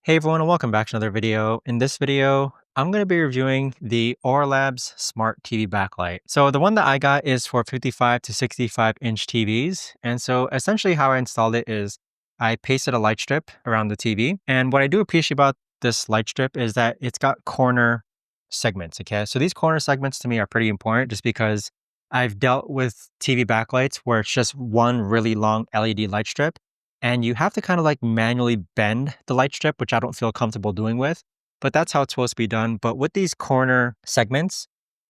Hey everyone, and welcome back to another video. In this video, I'm going to be reviewing the Aura Labs Smart TV Backlight. So the one that I got is for 55 to 65 inch TVs. And so essentially how I installed it is I pasted a light strip around the TV. And what I do appreciate about this light strip is that it's got corner segments. Okay. So these corner segments to me are pretty important just because I've dealt with TV backlights where it's just one really long LED light strip and you have to kind of like manually bend the light strip, which I don't feel comfortable doing with, but that's how it's supposed to be done. But with these corner segments,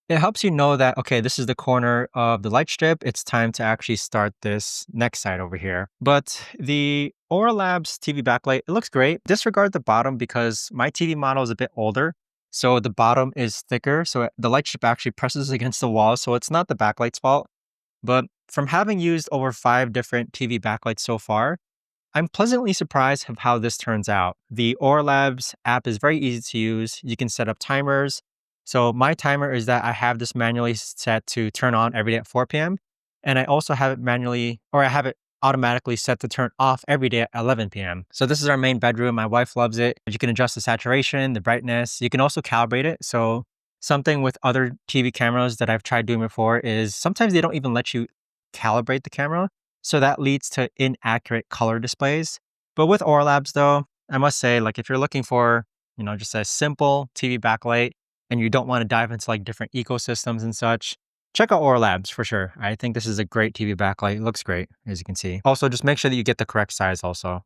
it helps you know that, okay, this is the corner of the light strip. It's time to actually start this next side over here. But the Aura Labs TV backlight, it looks great. Disregard the bottom because my TV model is a bit older. So the bottom is thicker. So the light strip actually presses against the wall. So it's not the backlight's fault. But from having used over 5 different TV backlights so far, I'm pleasantly surprised of how this turns out. The Aura Labs app is very easy to use. You can set up timers. So my timer is that I have this manually set to turn on every day at 4 p.m. And I also have it manually, or I have it automatically set to turn off every day at 11 p.m. So this is our main bedroom. My wife loves it. You can adjust the saturation, the brightness. You can also calibrate it. So something with other TV cameras that I've tried doing before is sometimes they don't even let you calibrate the camera. So that leads to inaccurate color displays. But with Aura Labs though, I must say, like if you're looking for, just a simple TV backlight and you don't want to dive into like different ecosystems and such, check out Aura Labs for sure. I think this is a great TV backlight. It looks great, as you can see. Also, just make sure that you get the correct size also.